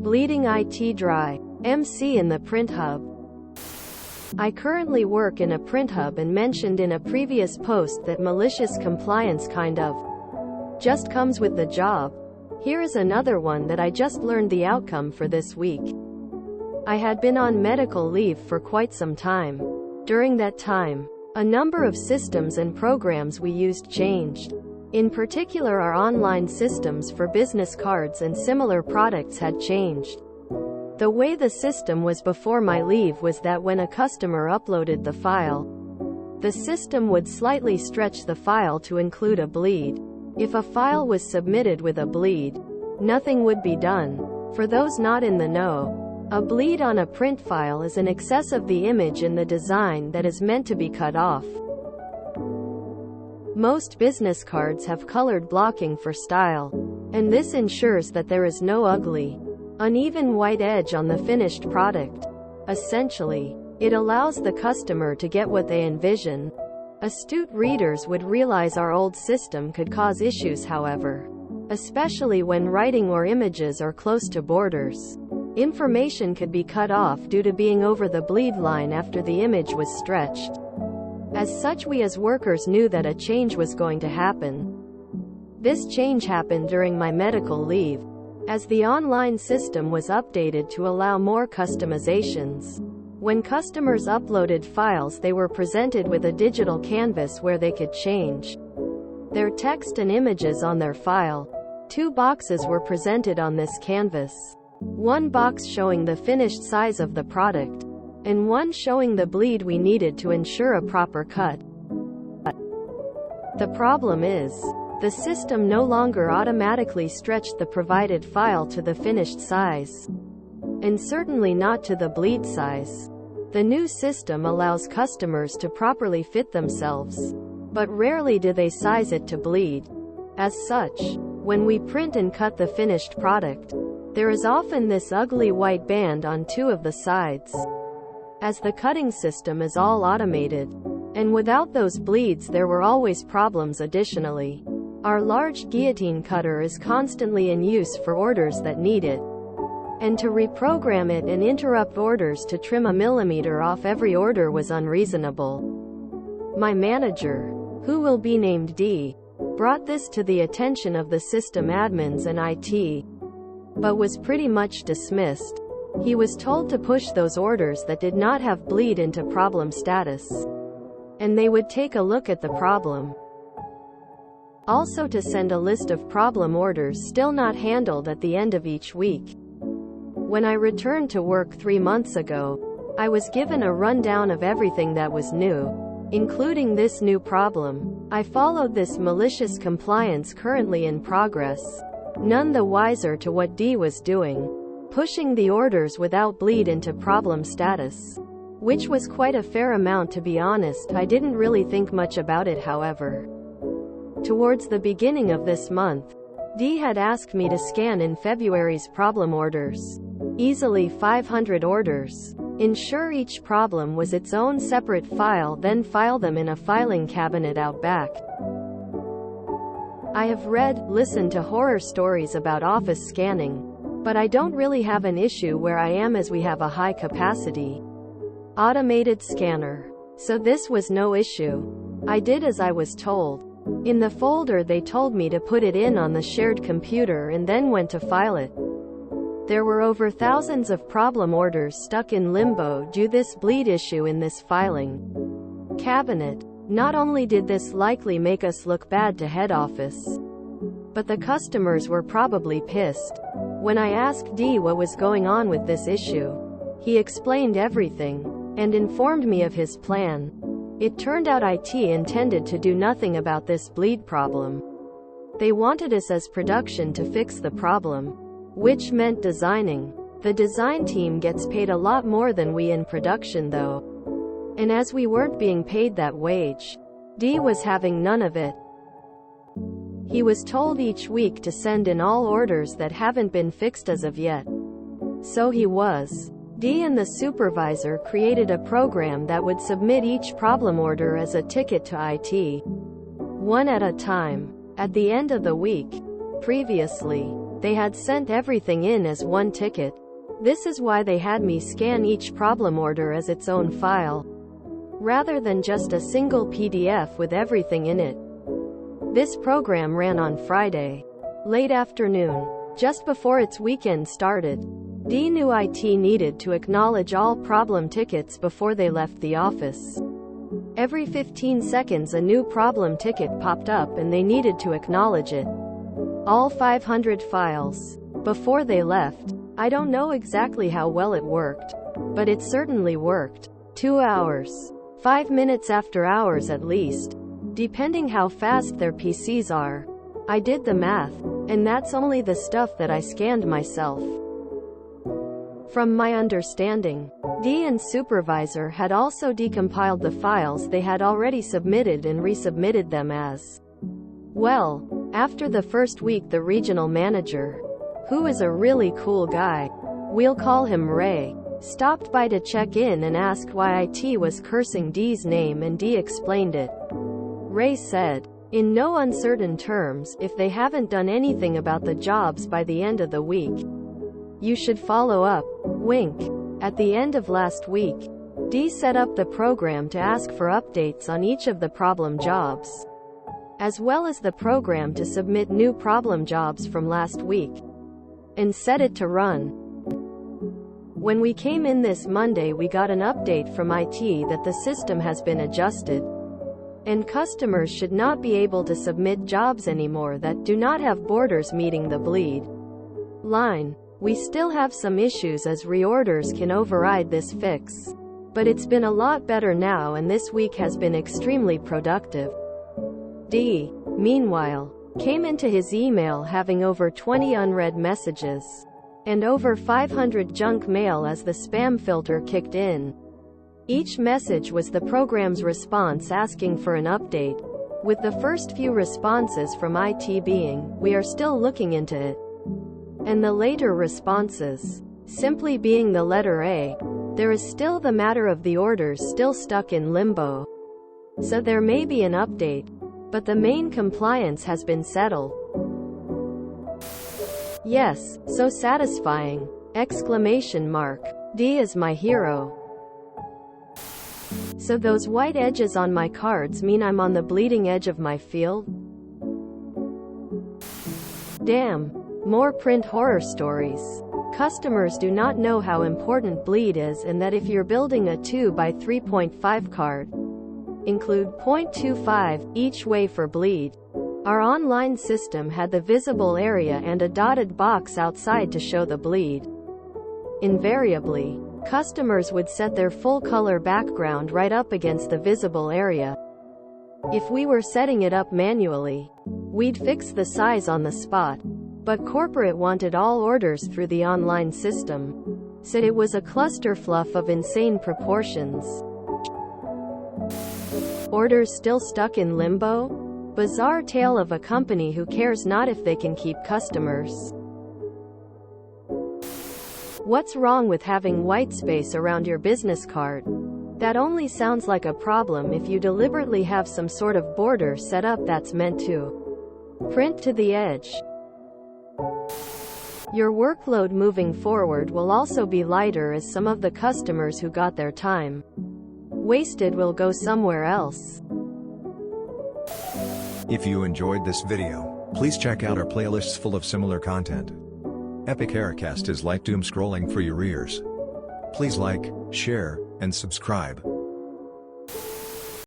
Bleeding IT dry. MC in the print hub. I currently work in a print hub and mentioned in a previous post that malicious compliance kind of just comes with the job. Here is another one that I just learned the outcome for this week. I had been on medical leave for quite some time. During that time, a number of systems and programs we used changed. In particular, our online systems for business cards and similar products had changed. The way the system was before my leave was that when a customer uploaded the file, the system would slightly stretch the file to include a bleed. If a file was submitted with a bleed, nothing would be done. For those not in the know, a bleed on a print file is an excess of the image in the design that is meant to be cut off. Most business cards have colored blocking for style, and this ensures that there is no ugly, uneven white edge on the finished product. Essentially, it allows the customer to get what they envision. Astute readers would realize our old system could cause issues, however, especially when writing or images are close to borders. Information could be cut off due to being over the bleed line after the image was stretched. As such, we as workers knew that a change was going to happen. This change happened during my medical leave, as the online system was updated to allow more customizations. When customers uploaded files, they were presented with a digital canvas where they could change their text and images on their file. 2 boxes were presented on this canvas. One box showing the finished size of the product, and one showing the bleed we needed to ensure a proper cut. The problem is, the system no longer automatically stretched the provided file to the finished size, and certainly not to the bleed size. The new system allows customers to properly fit themselves, but rarely do they size it to bleed. As such, when we print and cut the finished product, there is often this ugly white band on 2 of the sides. As the cutting system is all automated, and without those bleeds there were always problems. Additionally, our large guillotine cutter is constantly in use for orders that need it, and to reprogram it and interrupt orders to trim a millimeter off every order was unreasonable. My manager, who will be named D, brought this to the attention of the system admins and IT, but was pretty much dismissed. He was told to push those orders that did not have bleed into problem status, and they would take a look at the problem. Also to send a list of problem orders still not handled at the end of each week. When I returned to work 3 months ago, I was given a rundown of everything that was new, including this new problem. I followed this malicious compliance currently in progress, none the wiser to what D was doing, pushing the orders without bleed into problem status, which was quite a fair amount, to be honest. I didn't really think much about it, however. Towards the beginning of this month, D had asked me to scan in February's problem orders, easily 500 orders, ensure each problem was its own separate file, then file them in a filing cabinet out back. I have listened to horror stories about office scanning, but I don't really have an issue where I am, as we have a high capacity automated scanner. So this was no issue. I did as I was told. In the folder they told me to put it in on the shared computer and then went to file it. There were over thousands of problem orders stuck in limbo due to this bleed issue in this filing cabinet. Not only did this likely make us look bad to head office, but the customers were probably pissed. When I asked D what was going on with this issue, he explained everything, and informed me of his plan. It turned out IT intended to do nothing about this bleed problem. They wanted us as production to fix the problem, which meant designing. The design team gets paid a lot more than we in production though, and as we weren't being paid that wage, D was having none of it. He was told each week to send in all orders that haven't been fixed as of yet. So he was. D and the supervisor created a program that would submit each problem order as a ticket to IT, one at a time. At the end of the week, previously, They had sent everything in as one ticket. This is why they had me scan each problem order as its own file, rather than just a single PDF with everything in it. This program ran on Friday, late afternoon, just before its weekend started. Dee knew IT needed to acknowledge all problem tickets before they left the office. Every 15 seconds a new problem ticket popped up and they needed to acknowledge it. All 500 files. Before they left. I don't know exactly how well it worked, but it certainly worked. 2 hours. 5 minutes after hours at least, depending how fast their PCs are. I did the math, and that's only the stuff that I scanned myself. From my understanding, Dee and supervisor had also decompiled the files they had already submitted and resubmitted them as well. After the first week, the regional manager, who is a really cool guy, we'll call him Ray, stopped by to check in and ask why IT was cursing Dee's name, and Dee explained it. Ray said, in no uncertain terms, if they haven't done anything about the jobs by the end of the week, you should follow up. Wink. At the end of last week, Dee set up the program to ask for updates on each of the problem jobs, as well as the program to submit new problem jobs from last week, and set it to run. When we came in this Monday, we got an update from IT that the system has been adjusted, and customers should not be able to submit jobs anymore that do not have borders meeting the bleed line. We still have some issues as reorders can override this fix, but it's been a lot better now, and this week has been extremely productive. Dee, meanwhile, came into his email having over 20 unread messages and over 500 junk mail as the spam filter kicked in. Each message was the program's response asking for an update, with the first few responses from IT being, "We are still looking into it," and the later responses simply being the letter A. There is still the matter of the orders still stuck in limbo, so there may be an update, but the main compliance has been settled. Yes, so satisfying! Exclamation mark. Dee is my hero. So those white edges on my cards mean I'm on the bleeding edge of my field? Damn. More print horror stories. Customers do not know how important bleed is, and that if you're building a 2x3.5 card, include 0.25 each way for bleed. Our online system had the visible area and a dotted box outside to show the bleed. Invariably, customers would set their full color background right up against the visible area. If we were setting it up manually, we'd fix the size on the spot. But corporate wanted all orders through the online system, said it was a clusterfluff of insane proportions. Orders still stuck in limbo? Bizarre tale of a company who cares not if they can keep customers. What's wrong with having white space around your business card? That only sounds like a problem if you deliberately have some sort of border set up that's meant to print to the edge. Your workload moving forward will also be lighter, as some of the customers who got their time wasted will go somewhere else. If you enjoyed this video, please check out our playlists full of similar content. Epic Aircast is like doom scrolling for your ears. Please like, share, and subscribe.